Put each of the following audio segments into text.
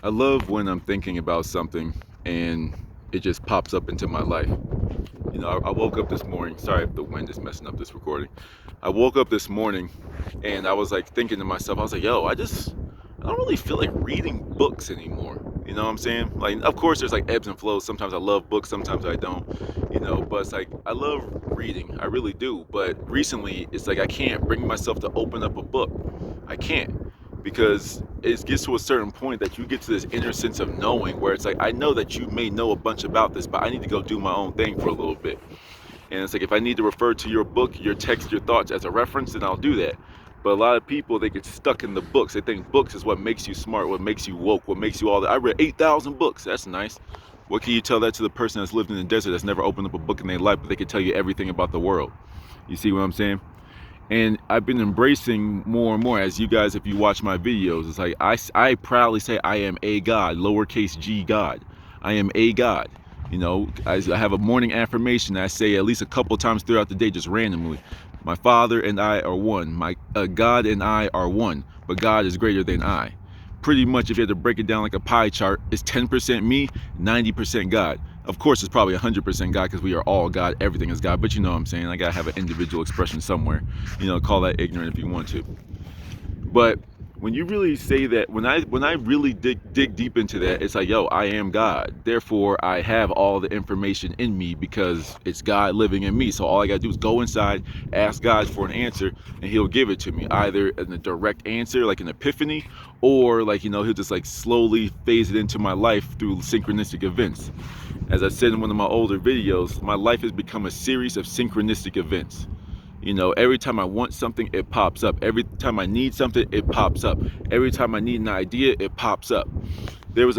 I love when I'm thinking about something and it just pops up into my life. I woke up this morning. Sorry if the wind is messing up this recording. I woke up this morning and I was like thinking to myself, I was like, yo, I don't really feel like reading books anymore. You know what I'm saying? Like, of course, there's like ebbs and flows. Sometimes I love books, sometimes I don't, but it's like I love reading. I really do. But recently, it's like I can't bring myself to open up a book. I can't because it gets to a certain point that you get to this inner sense of knowing where it's like, I know that you may know a bunch about this, but I need to go do my own thing for a little bit. And it's like, if I need to refer to your book, your text, your thoughts as a reference, then I'll do that. But a lot of people, they get stuck in the books. They think books is what makes you smart, what makes you woke, what makes you all that. I read 8,000 books. That's nice. What can you tell that to the person that's lived in the desert, that's never opened up a book in their life, but they can tell you everything about the world? You see what I'm saying? And I've been embracing more and more, as you guys, if you watch my videos, it's like I proudly say I am a God, lowercase g God. I am a God. I have a morning affirmation that I say at least a couple times throughout the day, just randomly. My Father and I are one. My God and I are one, but God is greater than I. Pretty much, if you had to break it down like a pie chart, it's 10% me, 90% God. Of course, it's probably 100% God because we are all God. Everything is God. But you know what I'm saying? I gotta have an individual expression somewhere. Call that ignorant if you want to. But when you really say that, when I really dig deep into that, it's like, yo, I am God. Therefore, I have all the information in me because it's God living in me. So all I gotta do is go inside, ask God for an answer, and He'll give it to me, either in a direct answer, like an epiphany, or like He'll just like slowly phase it into my life through synchronistic events. As I said in one of my older videos, my life has become a series of synchronistic events. Every time I want something, it pops up. Every time I need something, it pops up. Every time I need an idea, it pops up. There was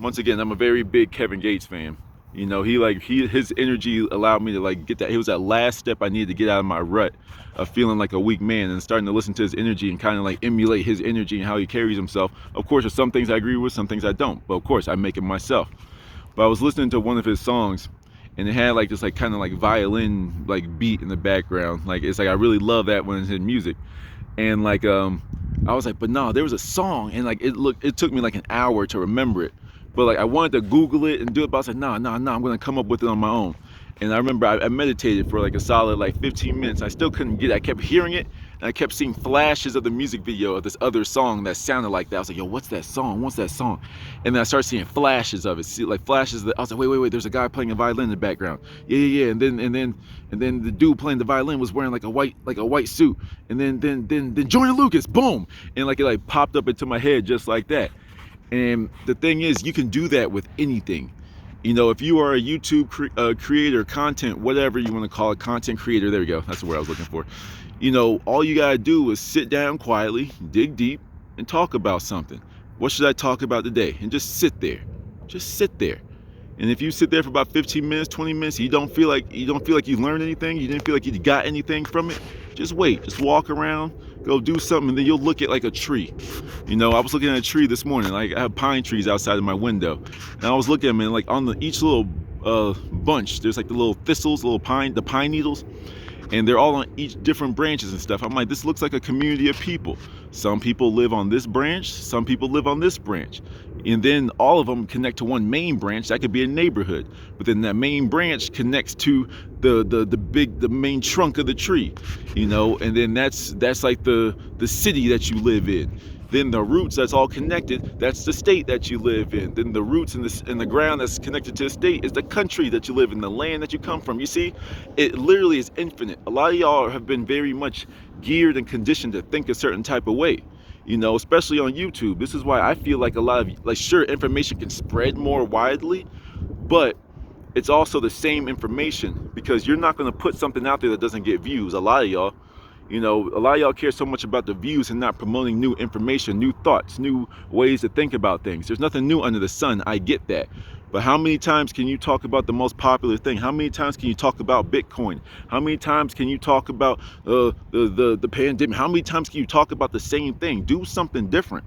once again, I'm a very big Kevin Gates fan. His energy allowed me to like get that. It was that last step I needed to get out of my rut of feeling like a weak man, and starting to listen to his energy and kind of like emulate his energy and how he carries himself. Of course, there's some things I agree with, some things I don't, but of course I make it myself. But I was listening to one of his songs, and it had like this like kind of like violin like beat in the background. Like, it's like I really love that when it's in music. And like I was like, but no, there was a song, and like it took me like an hour to remember it. But like I wanted to Google it and do it, but I was like, nah, I'm gonna come up with it on my own. And I remember I meditated for like a solid like 15 minutes. I still couldn't get it. I kept hearing it, and I kept seeing flashes of the music video of this other song that sounded like that. I was like, yo, what's that song? What's that song? And then I started seeing flashes of it. Like flashes that I was like, wait, there's a guy playing a violin in the background. Yeah. And then the dude playing the violin was wearing like a white suit. And then Joyner Lucas, boom. And like it like popped up into my head just like that. And the thing is, you can do that with anything. If you are a YouTube creator, content, whatever you want to call it, content creator, there we go, that's the word I was looking for. All you gotta do is sit down quietly, dig deep, and talk about something. What should I talk about today? And just sit there. And if you sit there for about 15 minutes, 20 minutes, you don't feel like you learned anything, you didn't feel like you got anything from it, just wait, just walk around, go do something, and then you'll look at like a tree. I was looking at a tree this morning. Like, I have pine trees outside of my window, and I was looking at them, and like on each little bunch, there's like the little thistles, the pine needles, and they're all on each different branches and stuff. I'm like, this looks like a community of people. Some people live on this branch, some people live on this branch, and then all of them connect to one main branch. That could be a neighborhood, but then that main branch connects to the main trunk of the tree, and then that's like the city that you live in. Then the roots, that's all connected, that's the state that you live in. Then the roots in the ground that's connected to the state is the country that you live in, the land that you come from. You see, it literally is infinite. A lot of y'all have been very much geared and conditioned to think a certain type of way, especially on YouTube. This is why I feel like a lot of, like, sure, information can spread more widely, but it's also the same information, because you're not going to put something out there that doesn't get views. A lot of y'all care so much about the views and not promoting new information, new thoughts, new ways to think about things. There's nothing new under the sun. I get that. But how many times can you talk about the most popular thing? How many times can you talk about Bitcoin? How many times can you talk about the pandemic? How many times can you talk about the same thing? Do something different.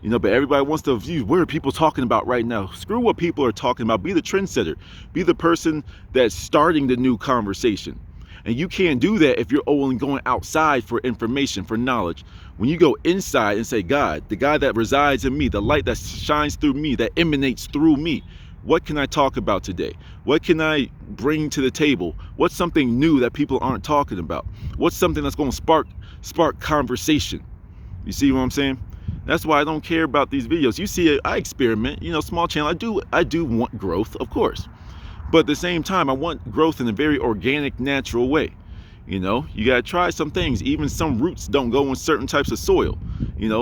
But everybody wants to view, what are people talking about right now? Screw what people are talking about. Be the trendsetter. Be the person that's starting the new conversation. And you can't do that if you're only going outside for information, for knowledge. When you go inside and say, God, the God that resides in me, the light that shines through me, that emanates through me, what can I talk about today? What can I bring to the table? What's something new that people aren't talking about? What's something that's going to spark conversation? You see what I'm saying? That's why I don't care about these videos. You see, I experiment, small channel. I do want growth, of course. But at the same time, I want growth in a very organic, natural way. You got to try some things. Even some roots don't go in certain types of soil.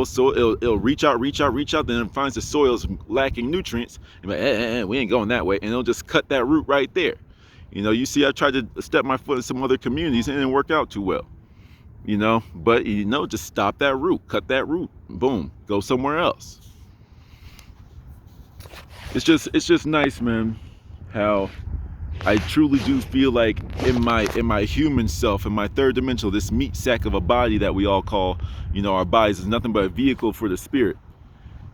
So it'll reach out, then it finds the soil is lacking nutrients. And like, we ain't going that way. And it'll just cut that root right there. You see, I tried to step my foot in some other communities and it didn't work out too well. But just stop that root, cut that root, boom, go somewhere else. It's just nice, man, how I truly do feel like in my human self, in my third dimensional, this meat sack of a body that we all call, our bodies is nothing but a vehicle for the spirit.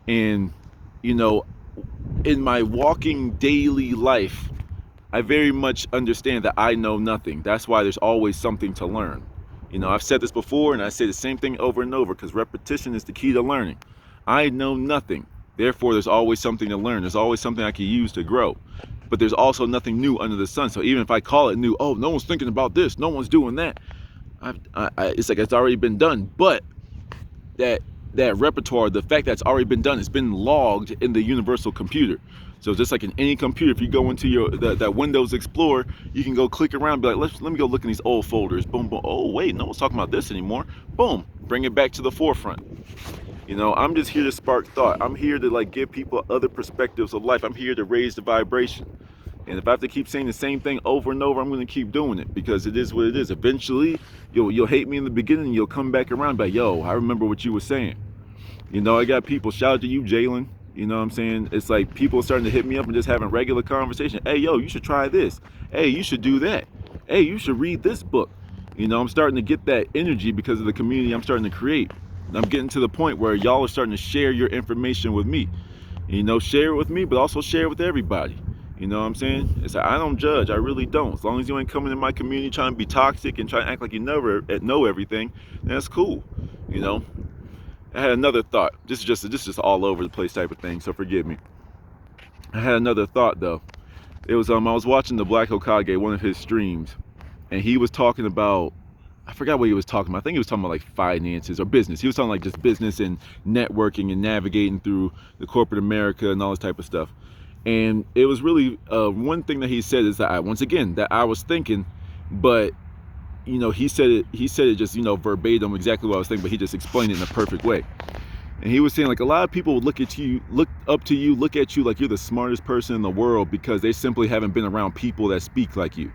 And, in my walking daily life, I very much understand that I know nothing. That's why there's always something to learn. I've said this before and I say the same thing over and over because repetition is the key to learning. I know nothing. Therefore, there's always something to learn. There's always something I can use to grow. But there's also nothing new under the sun. So even if I call it new, oh, no one's thinking about this, no one's doing that, it's like it's already been done. But that repertoire, the fact that it's already been done, it's been logged in the universal computer. So just like in any computer, if you go into that Windows Explorer, you can go click around and be like, let me go look in these old folders. Boom, boom. Oh, wait, no one's talking about this anymore. Boom, bring it back to the forefront. I'm just here to spark thought. I'm here to give people other perspectives of life. I'm here to raise the vibration. And if I have to keep saying the same thing over and over, I'm going to keep doing it because it is what it is. Eventually, you'll hate me in the beginning. You'll come back around, but yo, I remember what you were saying. I got people. Shout out to you, Jalen. You know what I'm saying? It's like people are starting to hit me up and just having regular conversation. Hey, yo, you should try this. Hey, you should do that. Hey, you should read this book. I'm starting to get that energy because of the community I'm starting to create. I'm getting to the point where y'all are starting to share your information with me. Share it with me, but also share it with everybody. You know what I'm saying? It's like, I don't judge. I really don't. As long as you ain't coming in my community trying to be toxic and trying to act like you never know everything, that's cool. I had another thought. This is just all over the place type of thing, so forgive me. I had another thought though. It was I was watching the Black Hokage, one of his streams, and he was talking about, I forgot what he was talking about. I think he was talking about finances or business. He was talking just business and networking and navigating through the corporate America and all this type of stuff. And it was really one thing that he said is that I was thinking, but he said it just verbatim exactly what I was thinking, but he just explained it in a perfect way. And he was saying a lot of people would look at you like you're the smartest person in the world because they simply haven't been around people that speak like you.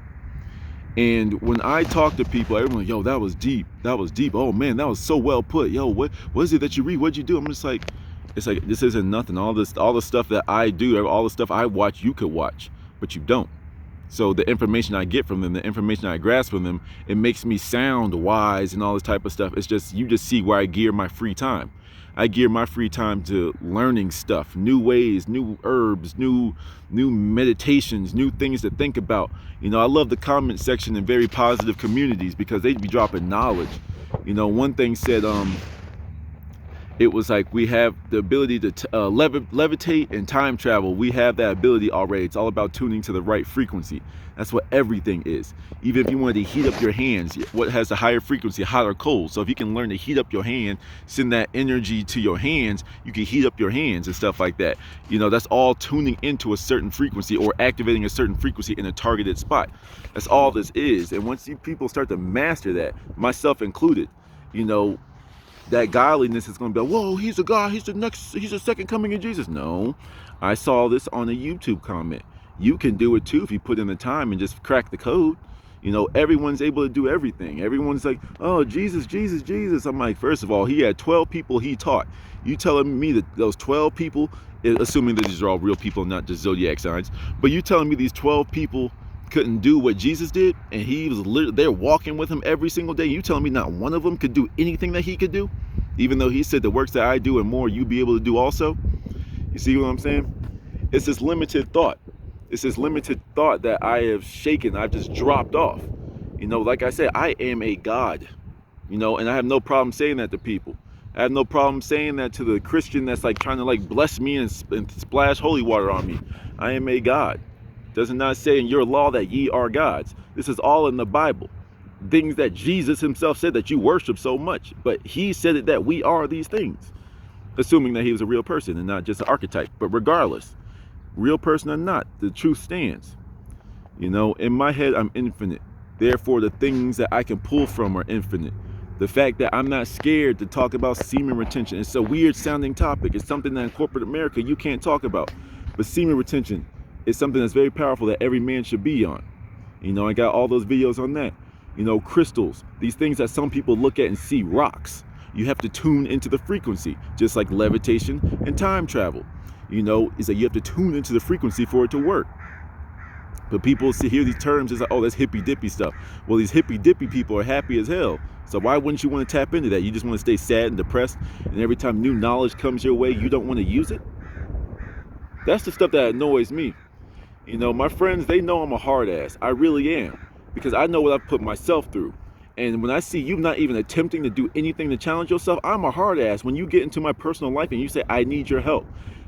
And when I talk to people, everyone, yo, that was deep. Oh man, that was so well put. Yo, what is it that you read? What'd you do? I'm just like, it's like, this isn't nothing. All the stuff that I do, all the stuff I watch, you could watch, but you don't. So the information I get from them, the information I grasp from them, it makes me sound wise and all this type of stuff. It's just, you just see where I gear my free time. I gear my free time to learning stuff, new ways, new herbs, new meditations, new things to think about. I love the comment section in very positive communities because they'd be dropping knowledge. One thing said, it was like we have the ability to levitate and time travel. We have that ability already. It's all about tuning to the right frequency. That's what everything is. Even if you wanted to heat up your hands, what has the higher frequency, hot or cold? So if you can learn to heat up your hand, send that energy to your hands, you can heat up your hands and stuff like that. That's all tuning into a certain frequency or activating a certain frequency in a targeted spot. That's all this is. And once people start to master that, myself included, that godliness is going to be like, whoa, he's a God, he's the second coming of Jesus. No, I saw this on a YouTube comment. You can do it too if you put in the time and just crack the code. Everyone's able to do everything. Everyone's like, oh, Jesus. I'm like, first of all, he had 12 people he taught. You telling me that those 12 people, assuming that these are all real people, not just zodiac signs, but you telling me these 12 people couldn't do what Jesus did, and he was literally there walking with him every single day? You telling me not one of them could do anything that he could do, even though he said the works that I do and more you be able to do also? You see what I'm saying? It's this limited thought that I have shaken, I've just dropped off. You know, like I said, I am a God, you know, and I have no problem saying that to people. I have no problem saying that to the Christian that's like trying to like bless me and splash holy water on me. I am a God. Does it not say in your law that ye are gods? This is all in the Bible. Things that Jesus himself said that you worship so much. But he said it that we are these things. Assuming that he was a real person and not just an archetype. But regardless, real person or not, the truth stands. You know, in my head, I'm infinite. Therefore, the things that I can pull from are infinite. The fact that I'm not scared to talk about semen retention. It's a weird sounding topic. It's something that in corporate America you can't talk about. But semen retention is something that's very powerful that every man should be on. You know, I got all those videos on that. You know, crystals, these things that some people look at and see, rocks. You have to tune into the frequency, just like levitation and time travel. You know, is that you have to tune into the frequency for it to work. But people hear these terms as like, oh, that's hippy dippy stuff. Well, these hippy dippy people are happy as hell. So why wouldn't you want to tap into that? You just want to stay sad and depressed, and every time new knowledge comes your way, you don't want to use it? That's the stuff that annoys me. You know, my friends, they know I'm a hard ass. I really am. Because I know what I've put myself through. And when I see you not even attempting to do anything to challenge yourself, I'm a hard ass. When you get into my personal life and you say, I need your help.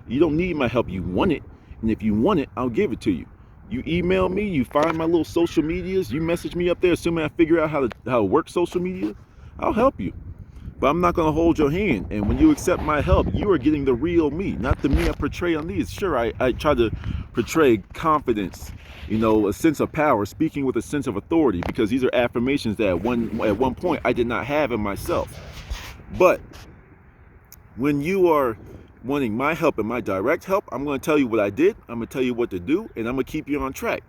You don't need my help. You want it. And if you want it, I'll give it to you. You email me, you find my little social medias, you message me up there, assuming I figure out how to work social media, I'll help you. But I'm not going to hold your hand. And when you accept my help, you are getting the real me, not the me I portray on these. Sure, I try to portray confidence, you know, a sense of power, speaking with a sense of authority, because these are affirmations that at one point I did not have in myself. But when you are wanting my help and my direct help, I'm going to tell you what I did, I'm going to tell you what to do, and I'm going to keep you on track.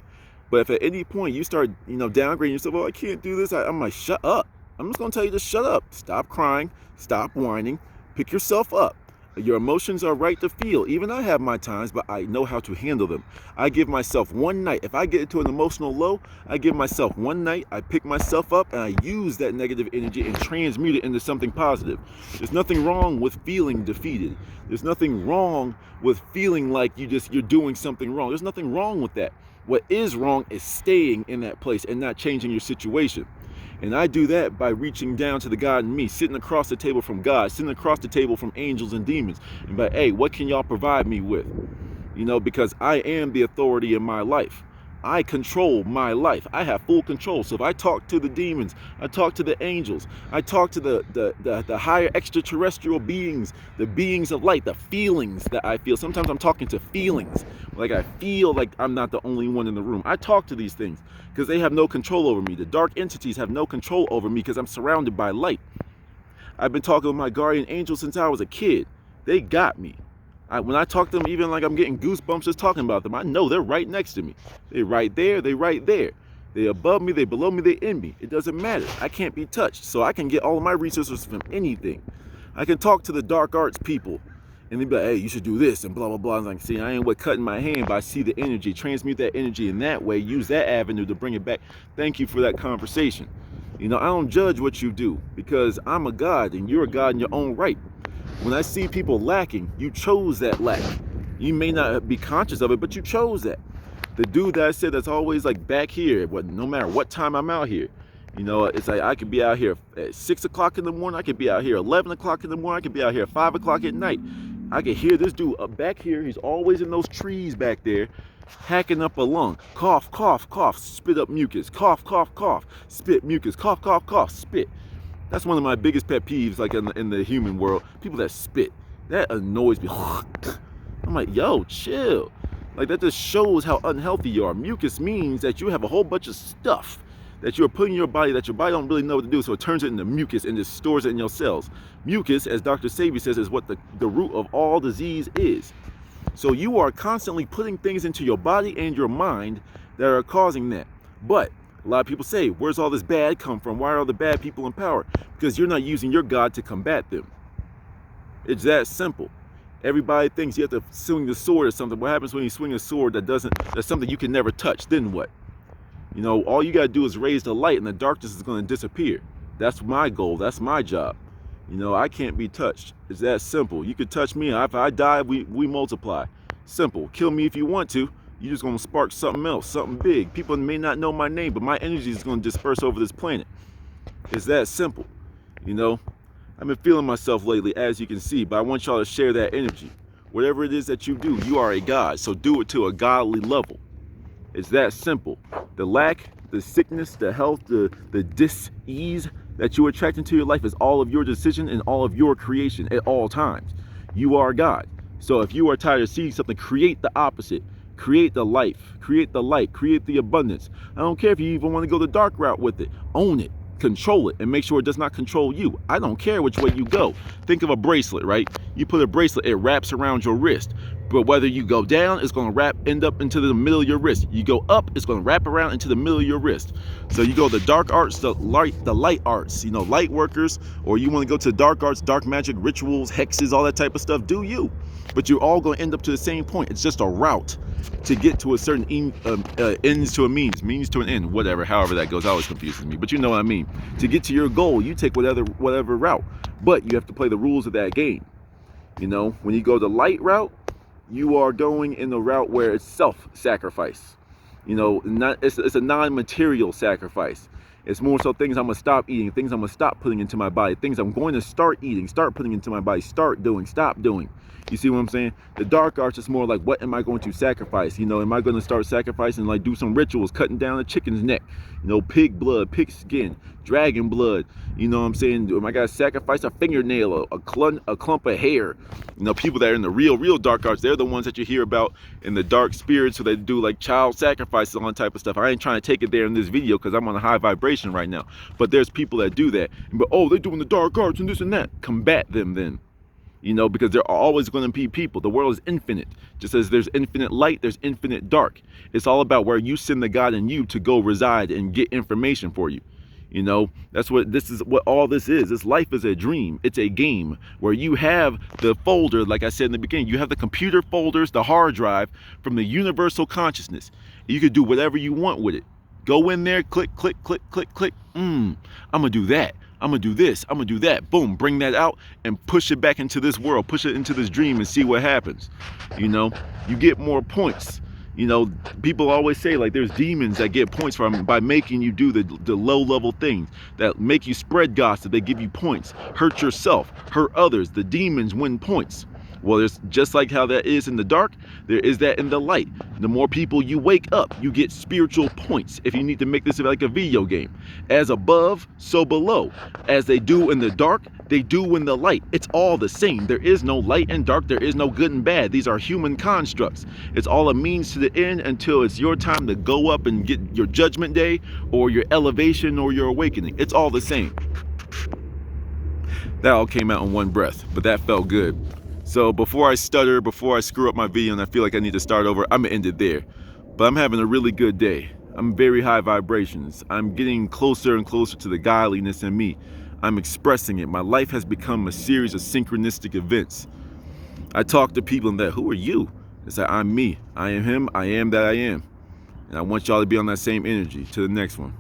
But if at any point you start, you know, downgrading yourself, oh, I can't do this, I'm like, shut up. I'm just going to tell you to shut up. Stop crying. Stop whining. Pick yourself up. Your emotions are right to feel. Even I have my times, but I know how to handle them. I give myself one night. If I get into an emotional low, I give myself one night. I pick myself up and I use that negative energy and transmute it into something positive. There's nothing wrong with feeling defeated. There's nothing wrong with feeling like you're doing something wrong. There's nothing wrong with that. What is wrong is staying in that place and not changing your situation. And I do that by reaching down to the God in me, sitting across the table from God, sitting across the table from angels and demons. And by, hey, what can y'all provide me with? You know, because I am the authority in my life. I control my life. I have full control. So if I talk to the demons, I talk to the angels, I talk to the higher extraterrestrial beings, the beings of light, the feelings that I feel. Sometimes I'm talking to feelings. Like I feel like I'm not the only one in the room. I talk to these things because they have no control over me. The dark entities have no control over me because I'm surrounded by light. I've been talking with my guardian angels since I was a kid. They got me. When I talk to them, even like I'm getting goosebumps just talking about them, I know they're right next to me. They're right there. They're right there. They're above me. They're below me. They're in me. It doesn't matter. I can't be touched. So I can get all of my resources from anything. I can talk to the dark arts people. And they'd be like, hey, you should do this and blah, blah, blah. I'm like, see, I ain't what cutting my hand, but I see the energy, transmute that energy in that way, use that avenue to bring it back. Thank you for that conversation. You know, I don't judge what you do because I'm a God and you're a God in your own right. When I see people lacking, you chose that lack. You may not be conscious of it, but you chose that. The dude that I said that's always like back here, no matter what time I'm out here. You know, it's like I could be out here at 6 o'clock in the morning. I could be out here 11 o'clock in the morning. I could be out here 5 o'clock at night. I could hear this dude up back here. He's always in those trees back there, hacking up a lung. Cough, cough, cough, spit up mucus. Cough, cough, cough, spit mucus. Cough, cough, cough, spit. That's one of my biggest pet peeves, like in the human world. People that spit. That annoys me. I'm like, yo, chill. Like, that just shows how unhealthy you are. Mucus means that you have a whole bunch of stuff that you're putting in your body that your body don't really know what to do, so it turns it into mucus and just stores it in your cells. Mucus, as Dr. Sabi says, is what the root of all disease is. So you are constantly putting things into your body and your mind that are causing that. But a lot of people say, where's all this bad come from? Why are all the bad people in power? Because you're not using your God to combat them. It's that simple. Everybody thinks you have to swing the sword or something. What happens when you swing a sword that's something you can never touch? Then what? You know, all you got to do is raise the light and the darkness is going to disappear. That's my goal. That's my job. You know, I can't be touched. It's that simple. You could touch me. If I die, we multiply. Simple. Kill me if you want to. You're just going to spark something else, something big. People may not know my name, but my energy is going to disperse over this planet. It's that simple. You know, I've been feeling myself lately, as you can see, but I want y'all to share that energy. Whatever it is that you do, you are a God, so do it to a godly level. It's that simple. The lack, the sickness, the health, the dis-ease that you attract into your life is all of your decision and all of your creation at all times. You are God. So if you are tired of seeing something, create the opposite. Create the life, create the light, create the abundance. I don't care if you even want to go the dark route with it. Own it, control it, and make sure it does not control you. I don't care which way you go. Think of a bracelet, right? You put a bracelet, it wraps around your wrist. But whether you go down, it's going to end up into the middle of your wrist. You go up, it's going to wrap around into the middle of your wrist. So you go the dark arts, the light arts, light workers, or you want to go to dark arts, dark magic, rituals, hexes, all that type of stuff, do you. But you're all going to end up to the same point. It's just a route to get to a certain ends to a means to an end, whatever, however that goes. Always confuses me, but you know what I mean. To get to your goal, you take whatever route, but you have to play the rules of that game. When you go the light route, you are going in the route where it's self-sacrifice. It's a non-material sacrifice. It's more so things I'm going to stop eating, things I'm going to stop putting into my body, things I'm going to start eating, start putting into my body, start doing, stop doing. You see what I'm saying? The dark arts is more like, what am I going to sacrifice? Am I going to start sacrificing, like do some rituals, cutting down a chicken's neck, pig blood, pig skin, dragon blood, you know what I'm saying? Am I going to sacrifice a fingernail, a clump of hair? People that are in the real dark arts, they're the ones that you hear about in the dark spirits, so they do like child sacrifices, all that type of stuff. I ain't trying to take it there in this video because I'm on a high vibration right now. But there's people that do that. But, oh, they're doing the dark arts and this and that. Combat them then. Because there are always going to be people. The world is infinite. Just as there's infinite light, there's infinite dark. It's all about where you send the God in you to go reside and get information for you. This is what all this is. This life is a dream. It's a game where you have the folder, like I said in the beginning, you have the computer folders, the hard drive from the universal consciousness. You could do whatever you want with it. Go in there, click, click, click, click, click. I'm going to do that. I'm going to do this. I'm going to do that. Boom, bring that out and push it back into this world, push it into this dream and see what happens. You get more points. People always say like there's demons that get points by making you do the low level things that make you spread gossip. They give you points. Hurt yourself, hurt others. The demons win points. Well, there's just like how that is in the dark, there is that in the light. The more people you wake up, you get spiritual points. If you need to make this like a video game. As above, so below. As they do in the dark, they do in the light. It's all the same. There is no light and dark. There is no good and bad. These are human constructs. It's all a means to the end until it's your time to go up and get your judgment day or your elevation or your awakening. It's all the same. That all came out in one breath, but that felt good. So before I stutter, before I screw up my video and I feel like I need to start over, I'm gonna end it there. But I'm having a really good day. I'm very high vibrations. I'm getting closer and closer to the godliness in me. I'm expressing it. My life has become a series of synchronistic events. I talk to people and that, who are you? It's like, I'm me. I am him. I am that I am. And I want y'all to be on that same energy. To the next one.